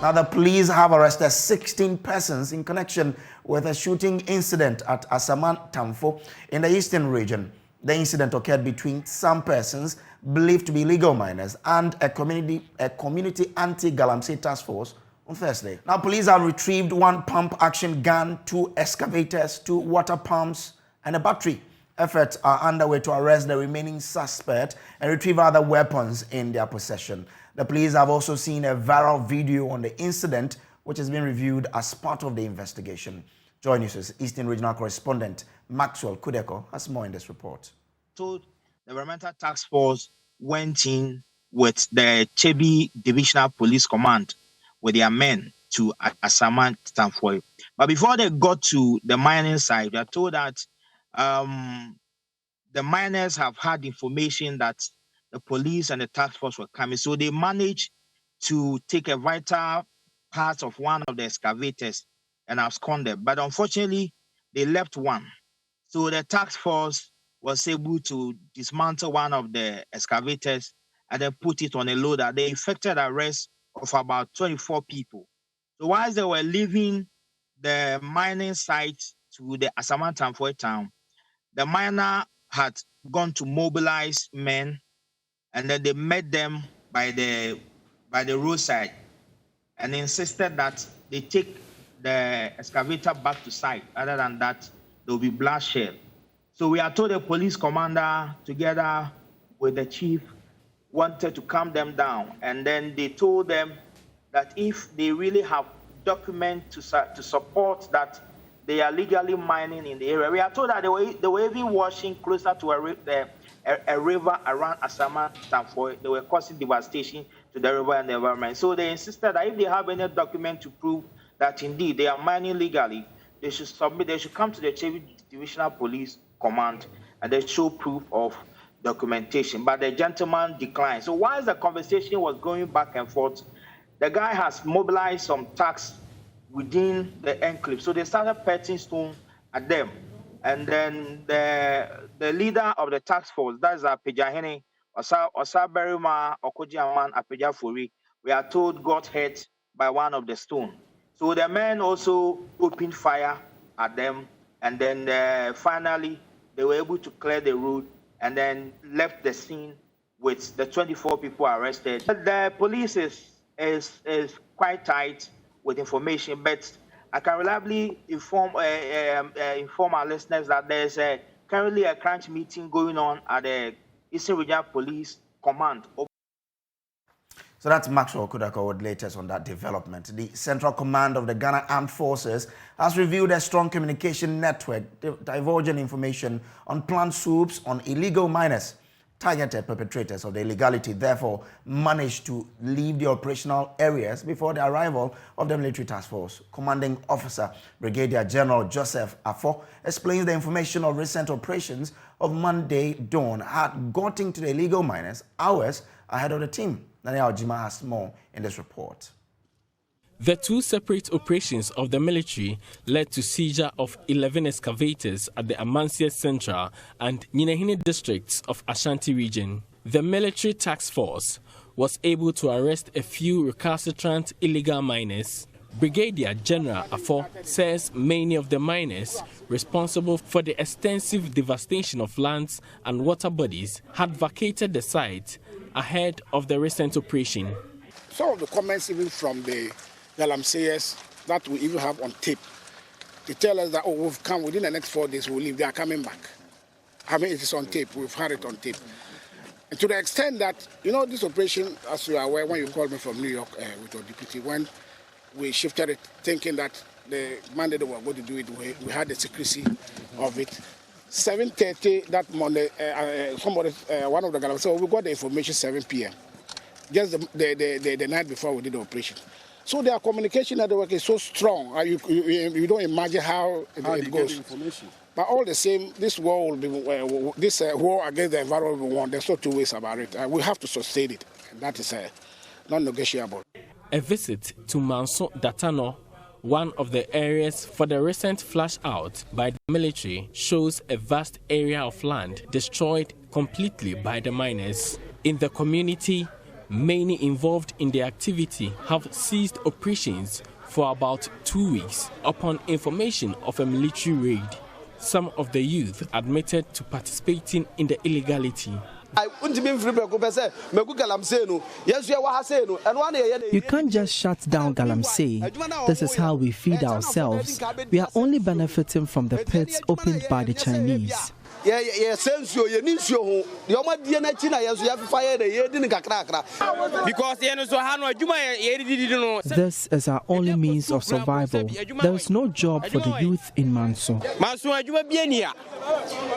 Now, the police have arrested 16 persons in connection with a shooting incident at Asamang Tamfoe in the eastern region. The incident occurred between some persons believed to be illegal miners and a community anti-galamsey task force on Thursday. Now, police have retrieved 1 pump-action gun, 2 excavators, 2 water pumps, and a battery. Efforts are underway to arrest the remaining suspect and retrieve other weapons in their possession. The police have also seen a viral video on the incident, which has been reviewed as part of the investigation. Join us, Eastern Regional Correspondent Maxwell Kudeko has more in this report. So the environmental task force went in with the Chebi Divisional Police Command with their men to Asamang Tamfoe. But before they got to the mining site, they are told that the miners have had information that the police and the task force were coming. So they managed to take a vital part of one of the excavators and absconded. But unfortunately, they left one. So the task force was able to dismantle one of the excavators and then put it on a loader. They effected arrest of about 24 people. So whilst they were leaving the mining site to the Asamang Tamfoe town, the miner had gone to mobilize men, and then they met them by the roadside and insisted that they take the excavator back to site. Other than that, there will be bloodshed. So we are told the police commander, together with the chief, wanted to calm them down. And then they told them that if they really have documents to support that they are legally mining in the area. We are told that they were even washing closer to a river around Asamang Tamfoe. They were causing devastation to the river and the environment. So they insisted that if they have any document to prove that indeed they are mining legally, they should submit. They should come to the Chebi Divisional Police Command and they show proof of documentation. But the gentleman declined. So while the conversation was going back and forth, the guy has mobilized some thugs within the enclave. So they started pelting stone at them. And then the leader of the task force, that's Apejahene, Osaberima Okojiaman Apejafori, we are told got hit by one of the stone. So the men also opened fire at them. And then finally, they were able to clear the road and then left the scene with the 24 people arrested. The police is quite tight with information, but I can reliably inform our listeners that there's currently a crunch meeting going on at the Eastern Regional Police Command. So that's Maxwell Kudako with latest on that development. The Central Command of the Ghana Armed Forces has revealed a strong communication network divulging information on planned swoops on illegal miners. Targeted perpetrators of the illegality therefore managed to leave the operational areas before the arrival of the military task force. Commanding Officer Brigadier General Joseph Afo explains the information of recent operations of Monday dawn had gotten to the illegal miners hours ahead of the team. Daniel Jima has more in this report. The 2 separate operations of the military led to seizure of 11 excavators at the Amansia Central and Nyinahini districts of Ashanti region. The military task force was able to arrest a few recalcitrant illegal miners. Brigadier General Afo says many of the miners responsible for the extensive devastation of lands and water bodies had vacated the site ahead of the recent operation. Some of the comments even from the galamseyers that we even have on tape, they tell us that, oh, we've come within the next 4 days, we'll leave, they are coming back. I mean, it is on tape, we've had it on tape. And to the extent that, you know, this operation, as you are aware, when you called me from New York with your deputy, when we shifted it, thinking that the Monday they were going to do it, we had the secrecy of it. 7:30 that Monday, one of the galamseyers, so we got the information 7 p.m. Just the night before we did the operation. So their communication network is so strong. You don't imagine how it goes. But all the same, this war will be this war against the environment we want. There's no 2 ways about it. We have to sustain it. That is non-negotiable. A visit to Manso Datano, one of the areas for the recent flash out by the military, shows a vast area of land destroyed completely by the miners. In the community, Many involved in the activity have ceased operations for about 2 weeks upon information of a military raid. Some of the youth admitted to participating in the illegality. You can't just shut down Galamsey. This is how we feed ourselves. We are only benefiting from the pits opened by the Chinese. This is our only means of survival. There is no job for the youth in Manso.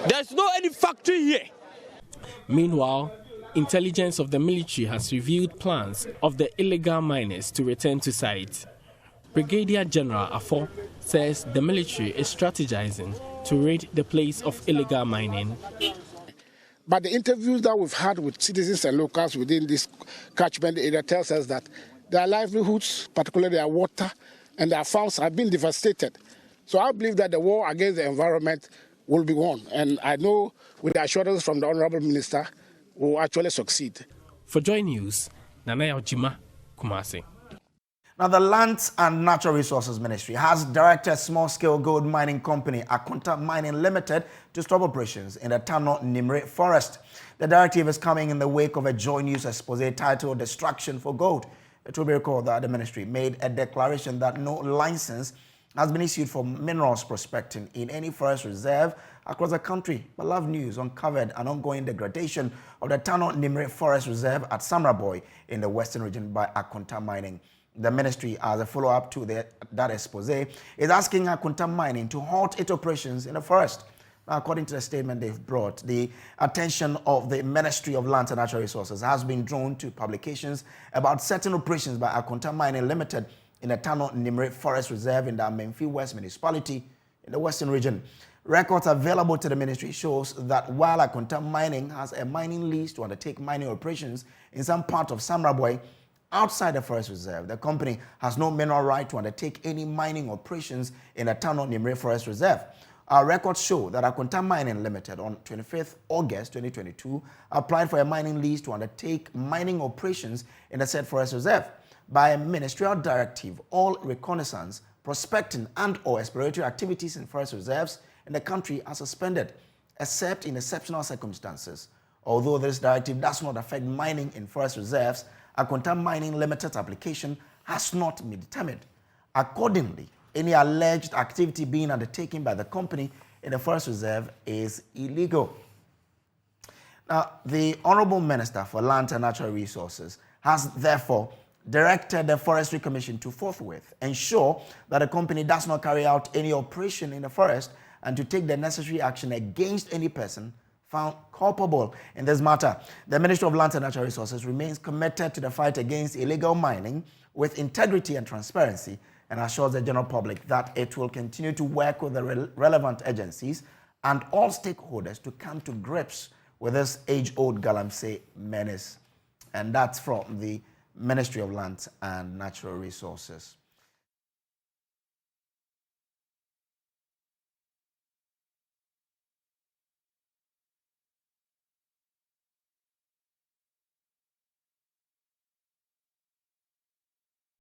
There's no any factory here. Meanwhile, intelligence of the military has revealed plans of the illegal miners to return to site. Brigadier General Afo says the military is strategizing to raid the place of illegal mining. But the interviews that we've had with citizens and locals within this catchment area tells us that their livelihoods, particularly their water and their farms, have been devastated. So I believe that the war against the environment will be won. And I know with the assurance from the Honorable Minister, we will actually succeed. For Joy News, Nanaya Ojima, Kumasi. Now, the Lands and Natural Resources Ministry has directed small-scale gold mining company Akunta Mining Limited to stop operations in the Tano Nimre forest. The directive is coming in the wake of a Joy News expose titled Destruction for Gold. It will be recalled that the ministry made a declaration that no license has been issued for minerals prospecting in any forest reserve across the country. But Love News uncovered an ongoing degradation of the Tano Nimre Forest Reserve at Samraboy in the western region by Akunta Mining. The ministry, as a follow-up to that expose, is asking Akunta Mining to halt its operations in the forest. Now, according to the statement they've brought, the attention of the Ministry of Lands and Natural Resources has been drawn to publications about certain operations by Akunta Mining Limited in the Tano Nimre Forest Reserve in the Amenfi West Municipality in the western region. Records available to the ministry shows that while Akunta Mining has a mining lease to undertake mining operations in some part of Samraboy, outside the forest reserve, the company has no mineral right to undertake any mining operations in the Tano Nimre Forest Reserve. Our records show that Akunta Mining Limited on 25th August 2022 applied for a mining lease to undertake mining operations in the said forest reserve. By a ministerial directive, all reconnaissance, prospecting and or exploratory activities in forest reserves in the country are suspended, except in exceptional circumstances. Although this directive does not affect mining in forest reserves, Akunta Mining Limited's application has not been determined. Accordingly, any alleged activity being undertaken by the company in the forest reserve is illegal. Now, the Honorable Minister for Land and Natural Resources has therefore directed the Forestry Commission to forthwith ensure that the company does not carry out any operation in the forest and to take the necessary action against any person found culpable in this matter. The Ministry of Lands and Natural Resources remains committed to the fight against illegal mining with integrity and transparency and assures the general public that it will continue to work with the relevant agencies and all stakeholders to come to grips with this age-old Galamsey menace. And that's from the Ministry of Lands and Natural Resources.